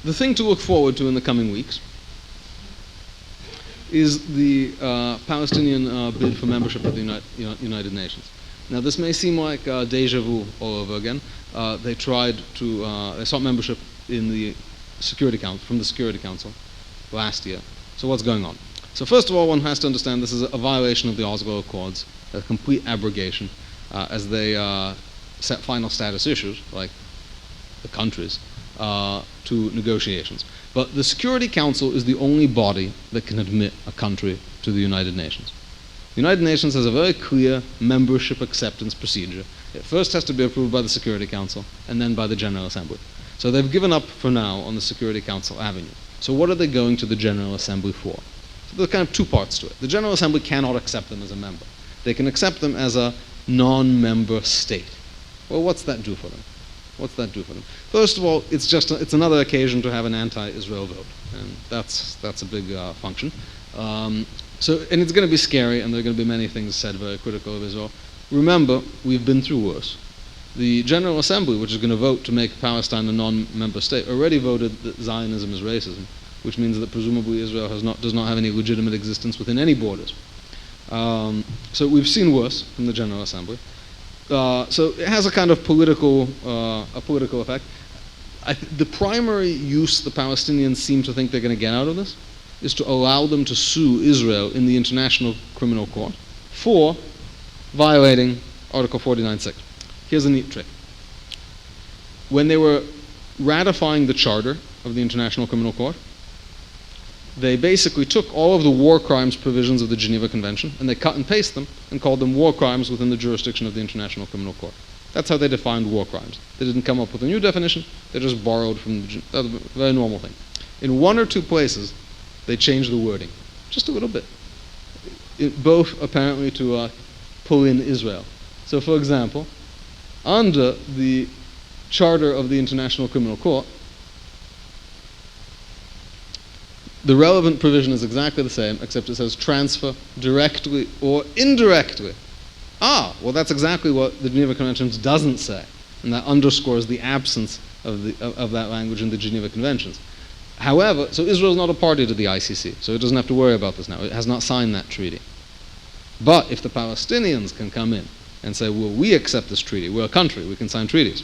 the thing to look forward to in the coming weeks is the Palestinian bid for membership of the United Nations. Now, this may seem like deja vu all over again. They sought membership in the from the Security Council last year. So what's going on? So first of all, one has to understand this is a violation of the Oslo Accords, a complete abrogation, as they set final status issues, like the countries, to negotiations. But the Security Council is the only body that can admit a country to the United Nations. The United Nations has a very clear membership acceptance procedure. It first has to be approved by the Security Council and then by the General Assembly. So they've given up for now on the Security Council avenue. So what are they going to the General Assembly for? So there are kind of two parts to it. The General Assembly cannot accept them as a member. They can accept them as a non-member state. Well, what's that do for them? What's that do for them? First of all, it's another occasion to have an anti-Israel vote, and that's a big function. And it's going to be scary, and there are going to be many things said very critical of Israel. Remember, we've been through worse. The General Assembly, which is going to vote to make Palestine a non-member state, already voted that Zionism is racism, which means that presumably Israel does not have any legitimate existence within any borders. So we've seen worse from the General Assembly. So it has a kind of political effect. The primary use the Palestinians seem to think they're going to get out of this is to allow them to sue Israel in the International Criminal Court for violating Article 49.6. Here's a neat trick. When they were ratifying the charter of the International Criminal Court, they basically took all of the war crimes provisions of the Geneva Convention and they cut and pasted them and called them war crimes within the jurisdiction of the International Criminal Court. That's how they defined war crimes. They didn't come up with a new definition, they just borrowed from that's a very normal thing. In one or two places, they changed the wording, just a little bit. Both apparently to pull in Israel. So for example, under the charter of the International Criminal Court, the relevant provision is exactly the same, except it says transfer directly or indirectly. Well, that's exactly what the Geneva Conventions doesn't say, and that underscores the absence of that language in the Geneva Conventions. However, so Israel is not a party to the ICC, so it doesn't have to worry about this now. It has not signed that treaty. But if the Palestinians can come in and say, well, we accept this treaty, we're a country, we can sign treaties,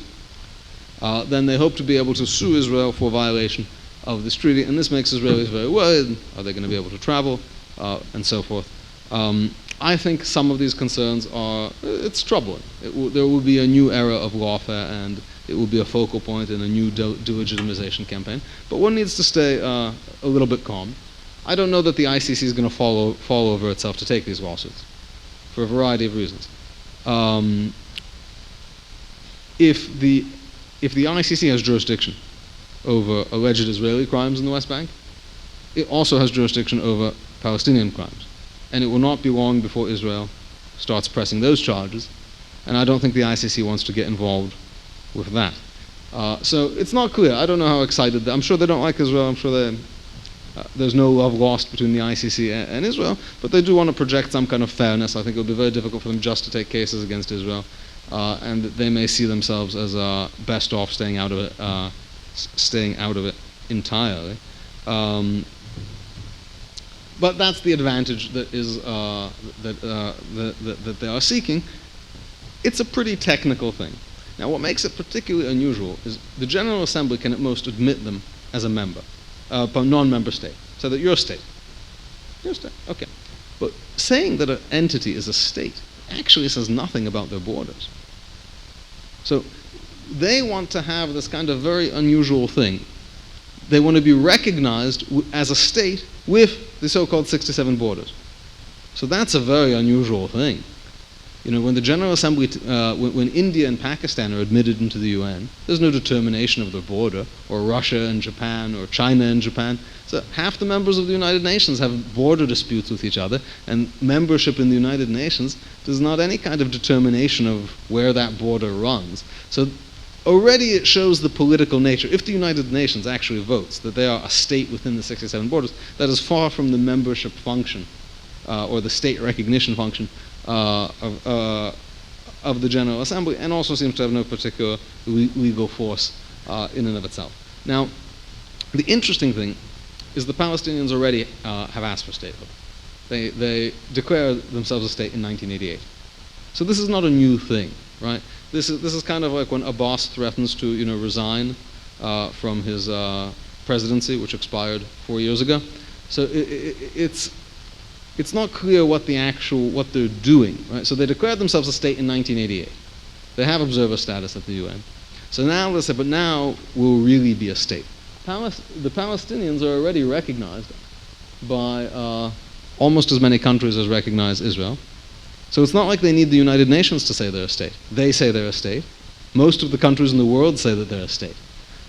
then they hope to be able to sue Israel for violation of this treaty, and this makes Israelis very worried. Are they going to be able to travel, and so forth? I think some of these concerns it's troubling. There will be a new era of lawfare, and it will be a focal point in a new delegitimization campaign. But one needs to stay a little bit calm. I don't know that the ICC is going to fall over itself to take these lawsuits, for a variety of reasons. If the ICC has jurisdiction over alleged Israeli crimes in the West Bank, it also has jurisdiction over Palestinian crimes. And it will not be long before Israel starts pressing those charges, and I don't think the ICC wants to get involved with that. So it's not clear. I don't know how excited I'm sure they don't like Israel. I'm sure there's no love lost between the ICC and Israel, but they do want to project some kind of fairness. I think it will be very difficult for them just to take cases against Israel, and they may see themselves as best off staying out of it entirely. But that's the advantage that they are seeking. It's a pretty technical thing. Now, what makes it particularly unusual is the General Assembly can at most admit them as a member, a non-member state, so that you're a state. You're a state, okay. But saying that an entity is a state actually says nothing about their borders. So they want to have this kind of very unusual thing. They want to be recognized as a state with the so-called 67 borders. So that's a very unusual thing. You know, when the General Assembly, when India and Pakistan are admitted into the UN, there's no determination of the border, or Russia and Japan, or China and Japan. So half the members of the United Nations have border disputes with each other, and membership in the United Nations does not any kind of determination of where that border runs. So already it shows the political nature. If the United Nations actually votes that they are a state within the 67 borders, that is far from the membership function, or the state recognition function of the General Assembly, and also seems to have no particular legal force in and of itself. Now, The interesting thing is the Palestinians already have asked for statehood. They declared themselves a state in 1988. So this is not a new thing, right? This is kind of like when Abbas threatens to resign from his presidency, which expired 4 years ago. So it's not clear what they're doing, right? So they declared themselves a state in 1988. They have observer status at the UN. So now they say, but now we'll really be a state. The Palestinians are already recognized by almost as many countries as recognize Israel. So it's not like they need the United Nations to say they're a state. They say they're a state. Most of the countries in the world say that they're a state.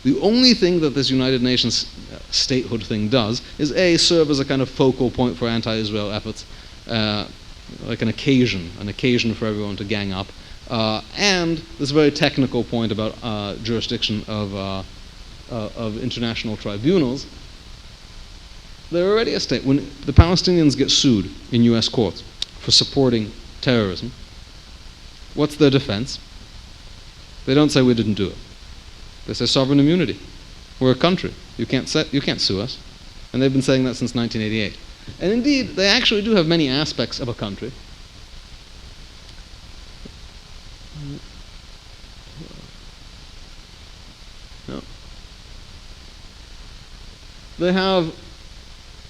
The only thing that this United Nations statehood thing does is serve as a kind of focal point for anti-Israel efforts, like an occasion for everyone to gang up, and this very technical point about jurisdiction of international tribunals. They're already a state. When the Palestinians get sued in U.S. courts for supporting terrorism, what's their defense? They don't say we didn't do it. They say sovereign immunity. We're a country. You can't sue us. And they've been saying that since 1988. And indeed, they actually do have many aspects of a country. No. They have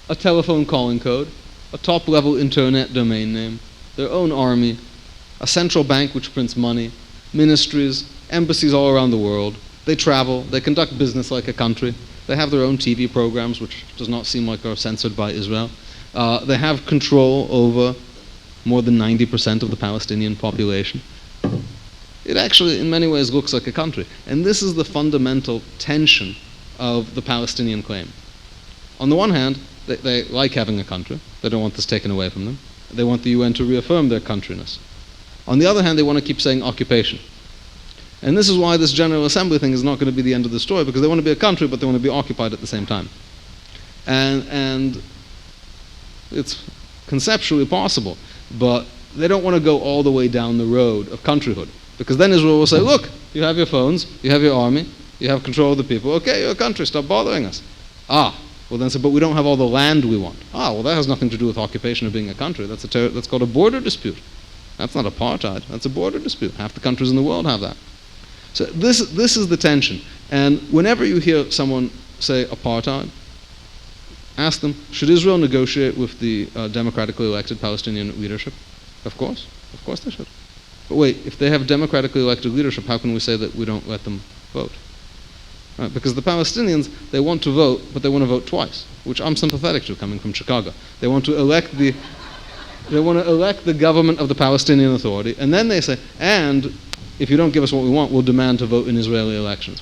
a telephone calling code, a top-level internet domain name, their own army, a central bank which prints money, ministries, embassies all around the world. They travel, they conduct business like a country. They have their own TV programs, which does not seem like are censored by Israel. They have control over more than 90% of the Palestinian population. It actually, in many ways, looks like a country. And this is the fundamental tension of the Palestinian claim. On the one hand, they like having a country. They don't want this taken away from them. They want the UN to reaffirm their countryness. On the other hand, they want to keep saying occupation. And this is why this General Assembly thing is not going to be the end of the story, because they want to be a country, but they want to be occupied at the same time. And it's conceptually possible, but they don't want to go all the way down the road of countryhood, because then Israel will say, look, you have your phones, you have your army, you have control of the people. Okay, you're a country, stop bothering us. Well then say, but we don't have all the land we want. Well that has nothing to do with occupation or being a country. That's called a border dispute. That's not apartheid, that's a border dispute. Half the countries in the world have that. So this is the tension. And whenever you hear someone say apartheid, ask them, should Israel negotiate with the democratically elected Palestinian leadership? Of course they should. But wait, if they have democratically elected leadership, how can we say that we don't let them vote? Right, because the Palestinians, they want to vote, but they want to vote twice, which I'm sympathetic to, coming from Chicago. They want to elect the government of the Palestinian Authority, and then they say, and if you don't give us what we want, we'll demand to vote in Israeli elections.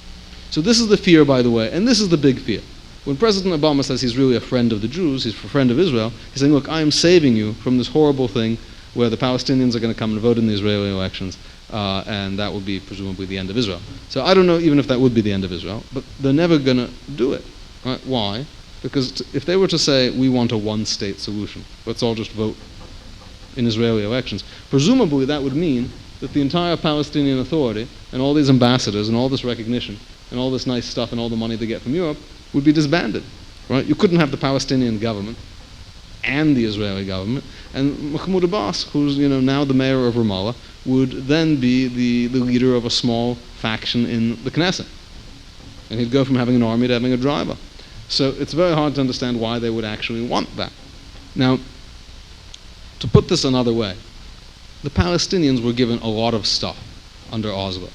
So this is the fear, by the way, and this is the big fear. When President Obama says he's really a friend of the Jews, he's a friend of Israel, he's saying, look, I am saving you from this horrible thing where the Palestinians are going to come and vote in the Israeli elections, and that will be presumably the end of Israel. So I don't know even if that would be the end of Israel, but they're never going to do it. Right? Why? Because if they were to say, we want a one-state solution, let's all just vote in Israeli elections, presumably that would mean that the entire Palestinian Authority and all these ambassadors and all this recognition and all this nice stuff and all the money they get from Europe would be disbanded. Right? You couldn't have the Palestinian government and the Israeli government, and Mahmoud Abbas, who's now the mayor of Ramallah, would then be the leader of a small faction in the Knesset. And he'd go from having an army to having a driver. So it's very hard to understand why they would actually want that. Now, to put this another way, the Palestinians were given a lot of stuff under Oslo.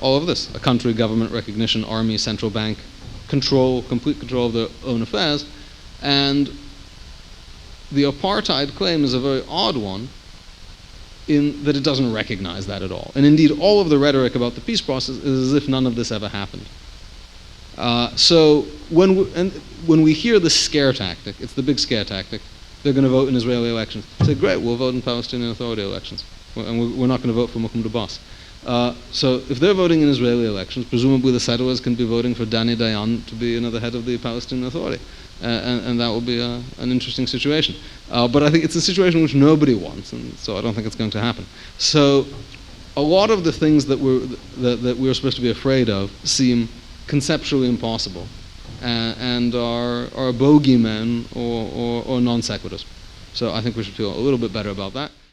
All of this, a country, government, recognition, army, central bank, complete control of their own affairs, and the apartheid claim is a very odd one in that it doesn't recognize that at all. And indeed, all of the rhetoric about the peace process is as if none of this ever happened. So when we hear the scare tactic, it's the big scare tactic, they're going to vote in Israeli elections. Say, great, we'll vote in Palestinian Authority elections. And we're not going to vote for Mahmoud Abbas. So if they're voting in Israeli elections, presumably the settlers can be voting for Danny Dayan to be another head of the Palestinian Authority. And that will be an interesting situation. But I think it's a situation which nobody wants, and so I don't think it's going to happen. So a lot of the things that we're supposed to be afraid of seem conceptually impossible. and are bogeymen or non sequiturs. So I think we should feel a little bit better about that.